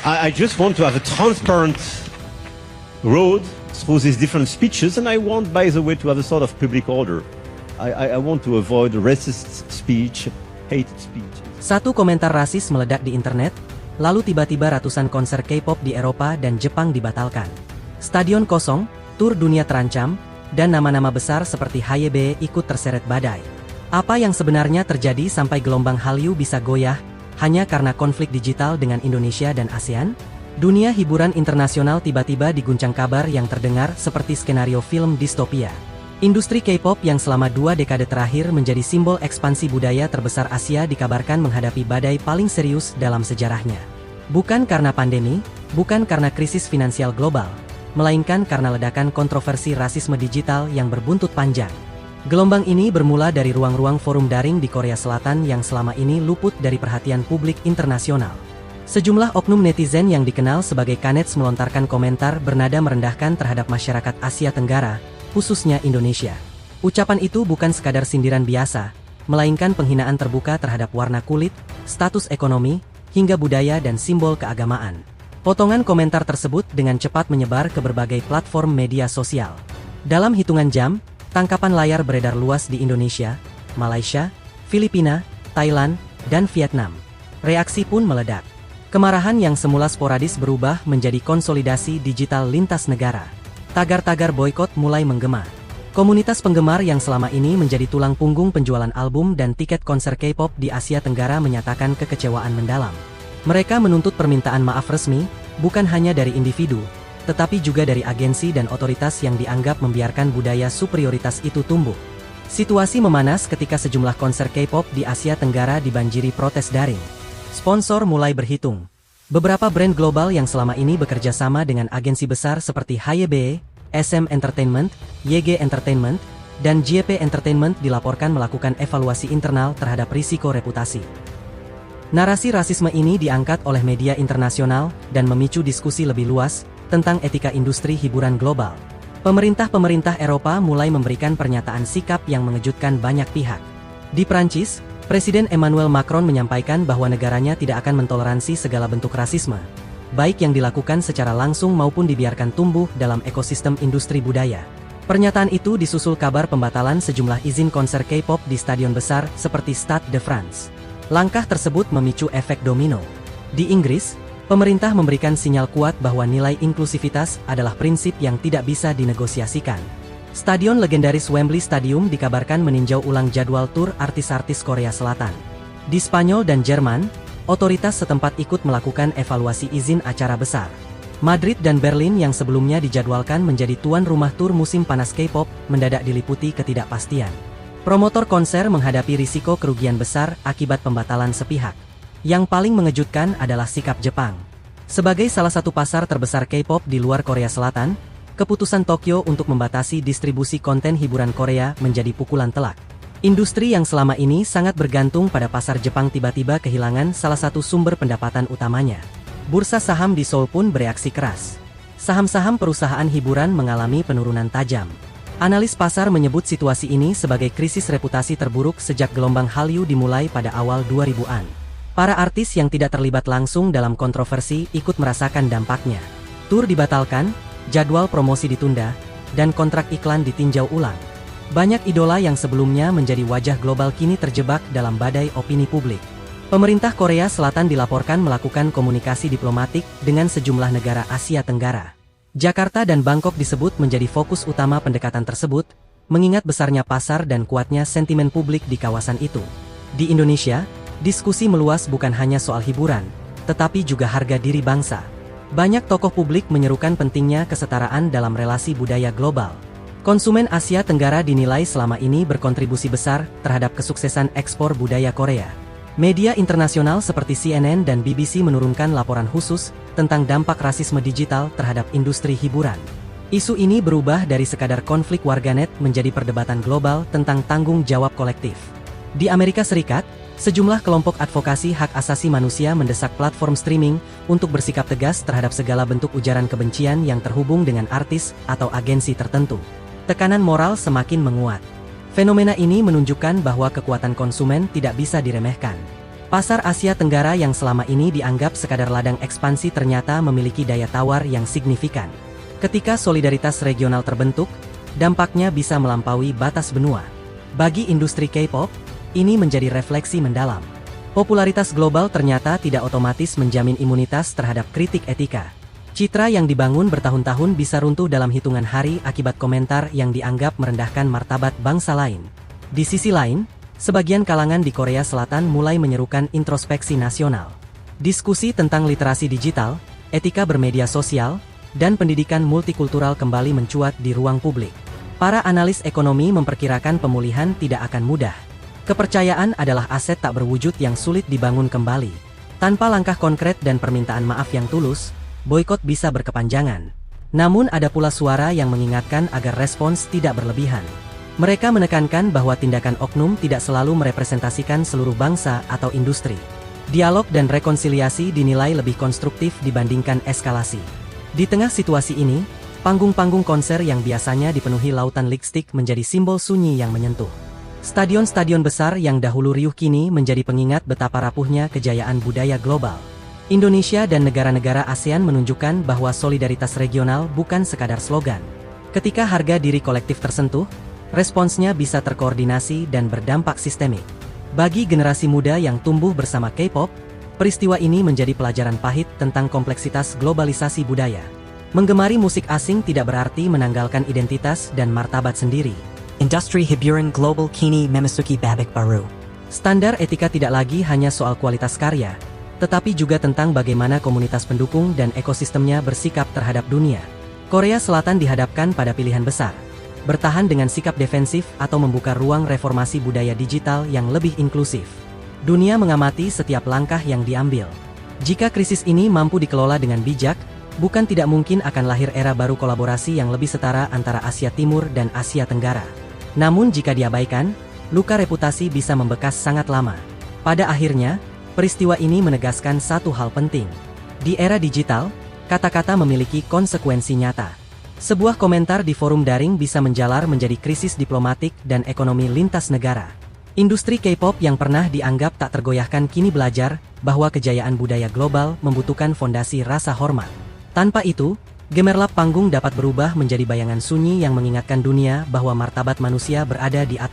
I just want to have a transparent road through these different speeches, and I want, by the way, to have a sort of public order. I want to avoid racist speech, hated speech. Satu komentar rasis meledak di internet, lalu tiba-tiba ratusan konser K-pop di Eropa dan Jepang dibatalkan. Stadion kosong, tur dunia terancam, dan nama-nama besar seperti HYBE ikut terseret badai. Apa yang sebenarnya terjadi sampai gelombang Hallyu bisa goyah, hanya karena konflik digital dengan Indonesia dan ASEAN? Dunia hiburan internasional tiba-tiba diguncang kabar yang terdengar seperti skenario film distopia. Industri K-pop yang selama 2 dekade terakhir menjadi simbol ekspansi budaya terbesar Asia dikabarkan menghadapi badai paling serius dalam sejarahnya. Bukan karena pandemi, bukan karena krisis finansial global, melainkan karena ledakan kontroversi rasisme digital yang berbuntut panjang. Gelombang ini bermula dari ruang-ruang forum daring di Korea Selatan yang selama ini luput dari perhatian publik internasional. Sejumlah oknum netizen yang dikenal sebagai kanets melontarkan komentar bernada merendahkan terhadap masyarakat Asia Tenggara, khususnya Indonesia. Ucapan itu bukan sekadar sindiran biasa, melainkan penghinaan terbuka terhadap warna kulit, status ekonomi, hingga budaya dan simbol keagamaan. Potongan komentar tersebut dengan cepat menyebar ke berbagai platform media sosial. Dalam hitungan jam, tangkapan layar beredar luas di Indonesia, Malaysia, Filipina, Thailand, dan Vietnam. Reaksi pun meledak. Kemarahan yang semula sporadis berubah menjadi konsolidasi digital lintas negara. Tagar-tagar boykot mulai menggema. Komunitas penggemar yang selama ini menjadi tulang punggung penjualan album dan tiket konser K-pop di Asia Tenggara menyatakan kekecewaan mendalam. Mereka menuntut permintaan maaf resmi, bukan hanya dari individu, tetapi juga dari agensi dan otoritas yang dianggap membiarkan budaya superioritas itu tumbuh. Situasi memanas ketika sejumlah konser K-pop di Asia Tenggara dibanjiri protes daring. Sponsor mulai berhitung. Beberapa brand global yang selama ini bekerja sama dengan agensi besar seperti HYBE, SM Entertainment, YG Entertainment, dan JYP Entertainment dilaporkan melakukan evaluasi internal terhadap risiko reputasi. Narasi rasisme ini diangkat oleh media internasional dan memicu diskusi lebih luas tentang etika industri hiburan global. Pemerintah-pemerintah Eropa mulai memberikan pernyataan sikap yang mengejutkan banyak pihak. Di Prancis, Presiden Emmanuel Macron menyampaikan bahwa negaranya tidak akan mentoleransi segala bentuk rasisme, baik yang dilakukan secara langsung maupun dibiarkan tumbuh dalam ekosistem industri budaya. Pernyataan itu disusul kabar pembatalan sejumlah izin konser K-pop di stadion besar seperti Stade de France. Langkah tersebut memicu efek domino. Di Inggris, pemerintah memberikan sinyal kuat bahwa nilai inklusivitas adalah prinsip yang tidak bisa dinegosiasikan. Stadion legendaris Wembley Stadium dikabarkan meninjau ulang jadwal tur artis-artis Korea Selatan. Di Spanyol dan Jerman, otoritas setempat ikut melakukan evaluasi izin acara besar. Madrid dan Berlin yang sebelumnya dijadwalkan menjadi tuan rumah tur musim panas K-pop mendadak diliputi ketidakpastian. Promotor konser menghadapi risiko kerugian besar akibat pembatalan sepihak. Yang paling mengejutkan adalah sikap Jepang. Sebagai salah satu pasar terbesar K-pop di luar Korea Selatan, keputusan Tokyo untuk membatasi distribusi konten hiburan Korea menjadi pukulan telak. Industri yang selama ini sangat bergantung pada pasar Jepang tiba-tiba kehilangan salah satu sumber pendapatan utamanya. Bursa saham di Seoul pun bereaksi keras. Saham-saham perusahaan hiburan mengalami penurunan tajam. Analis pasar menyebut situasi ini sebagai krisis reputasi terburuk sejak gelombang Hallyu dimulai pada awal 2000-an. Para artis yang tidak terlibat langsung dalam kontroversi ikut merasakan dampaknya. Tur dibatalkan, jadwal promosi ditunda, dan kontrak iklan ditinjau ulang. Banyak idola yang sebelumnya menjadi wajah global kini terjebak dalam badai opini publik. Pemerintah Korea Selatan dilaporkan melakukan komunikasi diplomatik dengan sejumlah negara Asia Tenggara. Jakarta dan Bangkok disebut menjadi fokus utama pendekatan tersebut, mengingat besarnya pasar dan kuatnya sentimen publik di kawasan itu. Di Indonesia, diskusi meluas bukan hanya soal hiburan, tetapi juga harga diri bangsa. Banyak tokoh publik menyerukan pentingnya kesetaraan dalam relasi budaya global. Konsumen Asia Tenggara dinilai selama ini berkontribusi besar terhadap kesuksesan ekspor budaya Korea. Media internasional seperti CNN dan BBC menurunkan laporan khusus tentang dampak rasisme digital terhadap industri hiburan. Isu ini berubah dari sekadar konflik warganet menjadi perdebatan global tentang tanggung jawab kolektif. Di Amerika Serikat, sejumlah kelompok advokasi hak asasi manusia mendesak platform streaming untuk bersikap tegas terhadap segala bentuk ujaran kebencian yang terhubung dengan artis atau agensi tertentu. Tekanan moral semakin menguat. Fenomena ini menunjukkan bahwa kekuatan konsumen tidak bisa diremehkan. Pasar Asia Tenggara yang selama ini dianggap sekadar ladang ekspansi ternyata memiliki daya tawar yang signifikan. Ketika solidaritas regional terbentuk, dampaknya bisa melampaui batas benua. Bagi industri K-pop, ini menjadi refleksi mendalam. Popularitas global ternyata tidak otomatis menjamin imunitas terhadap kritik etika. Citra yang dibangun bertahun-tahun bisa runtuh dalam hitungan hari akibat komentar yang dianggap merendahkan martabat bangsa lain. Di sisi lain, sebagian kalangan di Korea Selatan mulai menyerukan introspeksi nasional. Diskusi tentang literasi digital, etika bermedia sosial, dan pendidikan multikultural kembali mencuat di ruang publik. Para analis ekonomi memperkirakan pemulihan tidak akan mudah. Kepercayaan adalah aset tak berwujud yang sulit dibangun kembali. Tanpa langkah konkret dan permintaan maaf yang tulus, boikot bisa berkepanjangan. Namun ada pula suara yang mengingatkan agar respons tidak berlebihan. Mereka menekankan bahwa tindakan oknum tidak selalu merepresentasikan seluruh bangsa atau industri. Dialog dan rekonsiliasi dinilai lebih konstruktif dibandingkan eskalasi. Di tengah situasi ini, panggung-panggung konser yang biasanya dipenuhi lautan lipstick menjadi simbol sunyi yang menyentuh. Stadion-stadion besar yang dahulu riuh kini menjadi pengingat betapa rapuhnya kejayaan budaya global. Indonesia dan negara-negara ASEAN menunjukkan bahwa solidaritas regional bukan sekadar slogan. Ketika harga diri kolektif tersentuh, responsnya bisa terkoordinasi dan berdampak sistemik. Bagi generasi muda yang tumbuh bersama K-pop, peristiwa ini menjadi pelajaran pahit tentang kompleksitas globalisasi budaya. Menggemari musik asing tidak berarti menanggalkan identitas dan martabat sendiri. Industri hiburan global kini memasuki babak baru. Standar etika tidak lagi hanya soal kualitas karya, tetapi juga tentang bagaimana komunitas pendukung dan ekosistemnya bersikap terhadap dunia. Korea Selatan dihadapkan pada pilihan besar: bertahan dengan sikap defensif atau membuka ruang reformasi budaya digital yang lebih inklusif. Dunia mengamati setiap langkah yang diambil. Jika krisis ini mampu dikelola dengan bijak, bukan tidak mungkin akan lahir era baru kolaborasi yang lebih setara antara Asia Timur dan Asia Tenggara. Namun jika diabaikan, luka reputasi bisa membekas sangat lama. Pada akhirnya, peristiwa ini menegaskan satu hal penting. Di era digital, kata-kata memiliki konsekuensi nyata. Sebuah komentar di forum daring bisa menjalar menjadi krisis diplomatik dan ekonomi lintas negara. Industri K-pop yang pernah dianggap tak tergoyahkan kini belajar bahwa kejayaan budaya global membutuhkan fondasi rasa hormat. Tanpa itu, gemerlap panggung dapat berubah menjadi bayangan sunyi yang mengingatkan dunia bahwa martabat manusia berada di atas